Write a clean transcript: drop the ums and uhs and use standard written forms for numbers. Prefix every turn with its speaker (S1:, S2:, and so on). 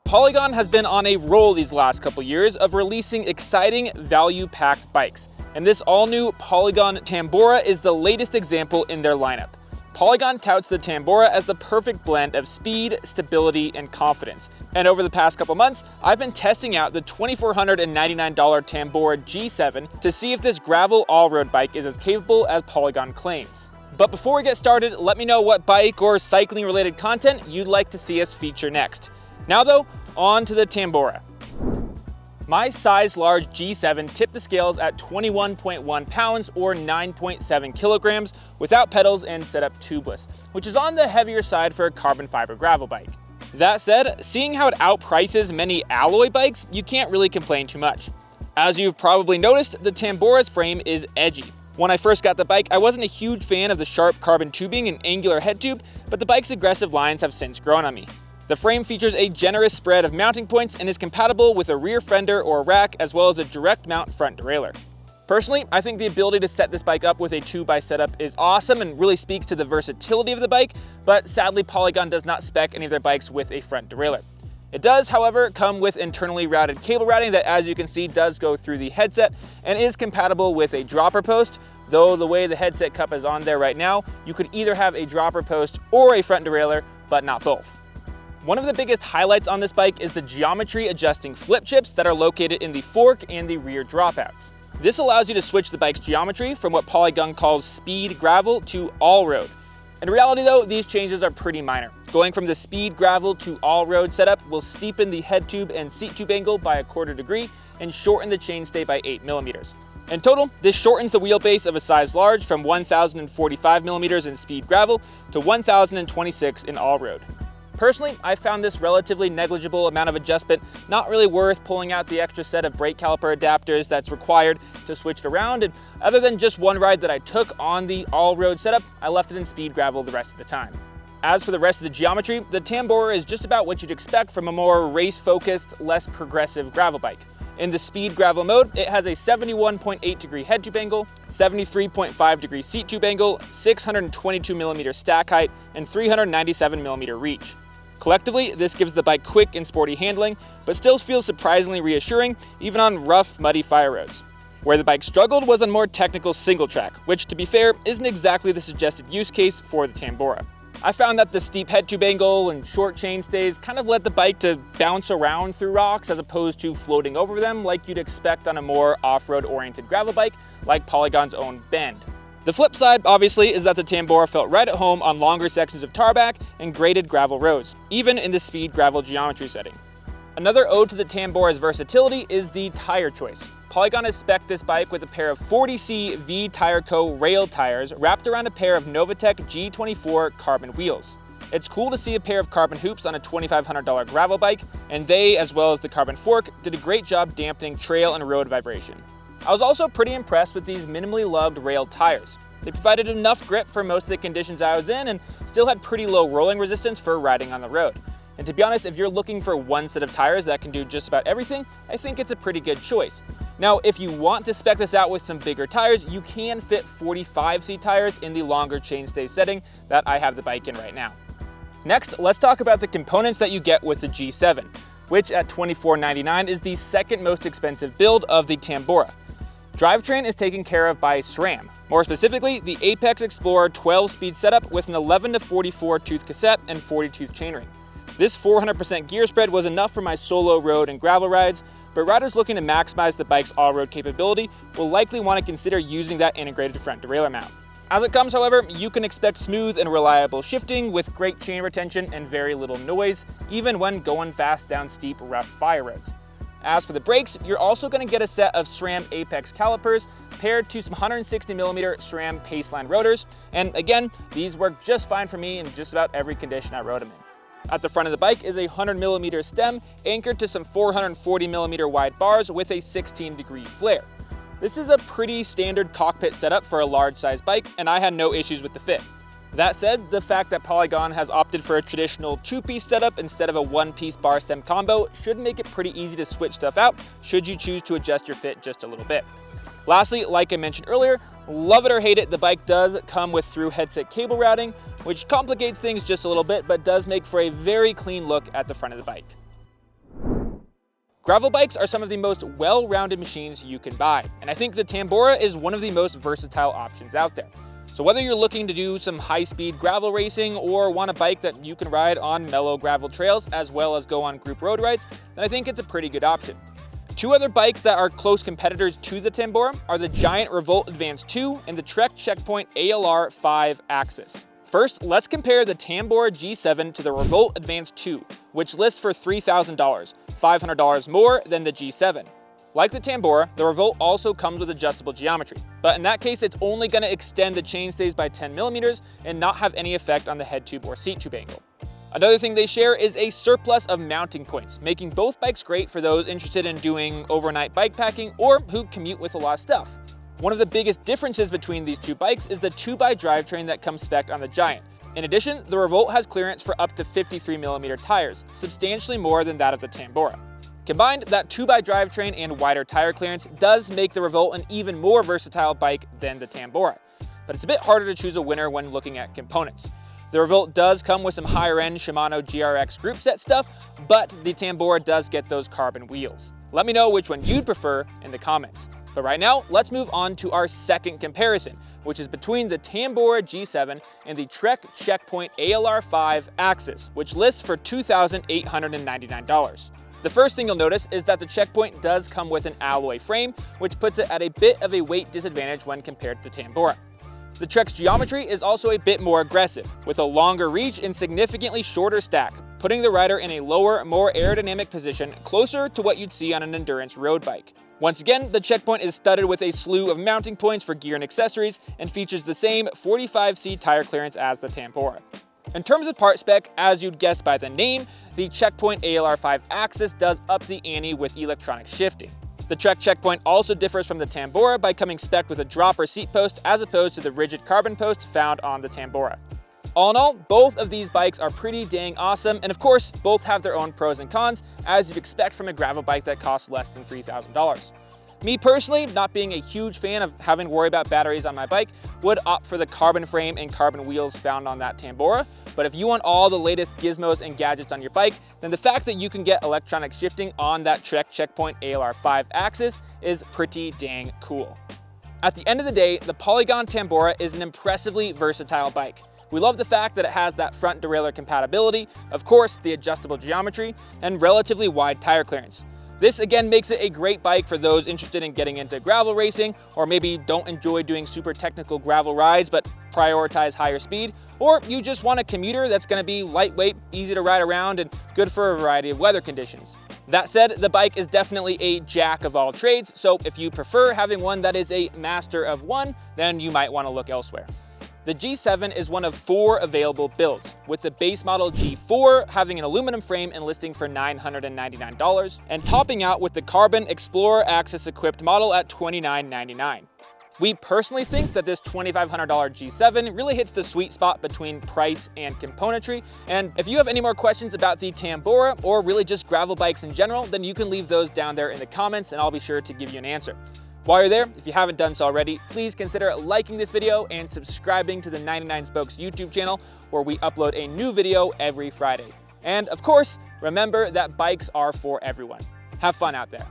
S1: Polygon has been on a roll these last couple years of releasing exciting, value-packed bikes, and this all-new Polygon Tambora is the latest example in their lineup. Polygon touts the Tambora as the perfect blend of speed, stability, and confidence. And over the past couple months, I've been testing out the $2,499 Tambora G7 to see if this gravel all-road bike is as capable as Polygon claims. But before we get started, let me know what bike or cycling-related content you'd like to see us feature next. Now though, on to the Tambora. My size large G7 tipped the scales at 21.1 pounds or 9.7 kilograms without pedals and set up tubeless, which is on the heavier side for a carbon fiber gravel bike. That said, seeing how it outprices many alloy bikes, you can't really complain too much. As you've probably noticed, the Tambora's frame is edgy. When I first got the bike, I wasn't a huge fan of the sharp carbon tubing and angular head tube, but the bike's aggressive lines have since grown on me. The frame features a generous spread of mounting points and is compatible with a rear fender or rack as well as a direct mount front derailleur. Personally, I think the ability to set this bike up with a 2x setup is awesome and really speaks to the versatility of the bike, but sadly Polygon does not spec any of their bikes with a front derailleur. It does, however, come with internally routed cable routing that, as you can see, does go through the headset and is compatible with a dropper post, though the way the headset cup is on there right now, you could either have a dropper post or a front derailleur, but not both. One of the biggest highlights on this bike is the geometry adjusting flip chips that are located in the fork and the rear dropouts. This allows you to switch the bike's geometry from what Polygon calls speed gravel to all-road. In reality though, these changes are pretty minor. Going from the speed gravel to all-road setup will steepen the head tube and seat tube angle by 1/4 degree and shorten the chainstay by 8 millimeters. In total, this shortens the wheelbase of a size large from 1,045 millimeters in speed gravel to 1,026 in all-road. Personally, I found this relatively negligible amount of adjustment not really worth pulling out the extra set of brake caliper adapters that's required to switch it around, and other than just one ride that I took on the all-road setup, I left it in speed gravel the rest of the time. As for the rest of the geometry, the Tambora is just about what you'd expect from a more race-focused, less progressive gravel bike. In the speed gravel mode, it has a 71.8 degree head tube angle, 73.5 degree seat tube angle, 622 millimeter stack height, and 397 millimeter reach. Collectively, this gives the bike quick and sporty handling, but still feels surprisingly reassuring, even on rough, muddy fire roads. Where the bike struggled was on more technical single track, which to be fair, isn't exactly the suggested use case for the Tambora. I found that the steep head tube angle and short chainstays kind of led the bike to bounce around through rocks as opposed to floating over them like you'd expect on a more off-road oriented gravel bike like Polygon's own Bend. The flip side, obviously, is that the Tambora felt right at home on longer sections of tarmac and graded gravel roads, even in the speed gravel geometry setting. Another ode to the Tambora's versatility is the tire choice. Polygon has spec'd this bike with a pair of 40C V Tire Co. rail tires wrapped around a pair of Novatec G24 carbon wheels. It's cool to see a pair of carbon hoops on a $2,500 gravel bike, and they, as well as the carbon fork, did a great job dampening trail and road vibration. I was also pretty impressed with these minimally lugged rail tires. They provided enough grip for most of the conditions I was in and still had pretty low rolling resistance for riding on the road. And to be honest, if you're looking for one set of tires that can do just about everything, I think it's a pretty good choice. Now, if you want to spec this out with some bigger tires, you can fit 45C tires in the longer chainstay setting that I have the bike in right now. Next, let's talk about the components that you get with the G7, which at $2,499 is the second most expensive build of the Tambora. Drivetrain is taken care of by SRAM, more specifically the Apex Explorer 12-speed setup with an 11-to-44 tooth cassette and 40-tooth chainring. This 400% gear spread was enough for my solo road and gravel rides, but riders looking to maximize the bike's all-road capability will likely want to consider using that integrated front derailleur mount. As it comes, however, you can expect smooth and reliable shifting with great chain retention and very little noise, even when going fast down steep, rough fire roads. As for the brakes, you're also going to get a set of SRAM Apex calipers paired to some 160mm SRAM Paceline rotors, and again, these work just fine for me in just about every condition I rode them in. At the front of the bike is a 100mm stem anchored to some 440mm wide bars with a 16-degree flare. This is a pretty standard cockpit setup for a large-sized bike, and I had no issues with the fit. That said, the fact that Polygon has opted for a traditional 2-piece setup instead of a 1-piece bar stem combo should make it pretty easy to switch stuff out should you choose to adjust your fit just a little bit. Lastly, like I mentioned earlier, love it or hate it, the bike does come with through headset cable routing, which complicates things just a little bit, but does make for a very clean look at the front of the bike. Gravel bikes are some of the most well-rounded machines you can buy, and I think the Tambora is one of the most versatile options out there. So whether you're looking to do some high-speed gravel racing or want a bike that you can ride on mellow gravel trails as well as go on group road rides, then I think it's a pretty good option. Two other bikes that are close competitors to the Tambora are the giant Revolt Advance 2 and the Trek Checkpoint ALR 5 Axis. First, let's compare the Tambora G7 to the Revolt Advance 2, which lists for $3,000, $500 more than the G7. Like the Tambora, the Revolt also comes with adjustable geometry, but in that case, it's only going to extend the chainstays by 10 millimeters and not have any effect on the head tube or seat tube angle. Another thing they share is a surplus of mounting points, making both bikes great for those interested in doing overnight bikepacking or who commute with a lot of stuff. One of the biggest differences between these two bikes is the 2x drivetrain that comes spec'd on the Giant. In addition, the Revolt has clearance for up to 53mm tires, substantially more than that of the Tambora. Combined, that 2x drivetrain and wider tire clearance does make the Revolt an even more versatile bike than the Tambora, but it's a bit harder to choose a winner when looking at components. The Revolt does come with some higher-end Shimano GRX group set stuff, but the Tambora does get those carbon wheels. Let me know which one you'd prefer in the comments. But right now, let's move on to our second comparison, which is between the Tambora G7 and the Trek Checkpoint ALR 5 Axis, which lists for $2,899. The first thing you'll notice is that the Checkpoint does come with an alloy frame, which puts it at a bit of a weight disadvantage when compared to the Tambora. The Trek's geometry is also a bit more aggressive, with a longer reach and significantly shorter stack, putting the rider in a lower, more aerodynamic position closer to what you'd see on an endurance road bike. Once again, the Checkpoint is studded with a slew of mounting points for gear and accessories and features the same 45C tire clearance as the Tambora. In terms of part spec, as you'd guess by the name, the Checkpoint ALR 5 Axis does up the ante with electronic shifting. The Trek Checkpoint also differs from the Tambora by coming spec'd with a dropper seat post as opposed to the rigid carbon post found on the Tambora. All in all, both of these bikes are pretty dang awesome, and of course, both have their own pros and cons, as you'd expect from a gravel bike that costs less than $3,000. Me personally, not being a huge fan of having to worry about batteries on my bike, would opt for the carbon frame and carbon wheels found on that Tambora. But if you want all the latest gizmos and gadgets on your bike, then the fact that you can get electronic shifting on that Trek Checkpoint ALR 5 Axis is pretty dang cool. At the end of the day, the Polygon Tambora is an impressively versatile bike. We love the fact that it has that front derailleur compatibility, of course, the adjustable geometry, and relatively wide tire clearance. This again makes it a great bike for those interested in getting into gravel racing, or maybe don't enjoy doing super technical gravel rides but prioritize higher speed, or you just want a commuter that's going to be lightweight, easy to ride around, and good for a variety of weather conditions. That said, the bike is definitely a jack of all trades, so if you prefer having one that is a master of one, then you might want to look elsewhere. The G7 is one of 4 available builds, with the base model G4 having an aluminum frame and listing for $999, and topping out with the Carbon Explorer Axis equipped model at $2,999. We personally think that this $2,500 G7 really hits the sweet spot between price and componentry, and if you have any more questions about the Tambora or really just gravel bikes in general, then you can leave those down there in the comments and I'll be sure to give you an answer. While you're there, if you haven't done so already, please consider liking this video and subscribing to the 99 Spokes YouTube channel, where we upload a new video every Friday. And of course, remember that bikes are for everyone. Have fun out there.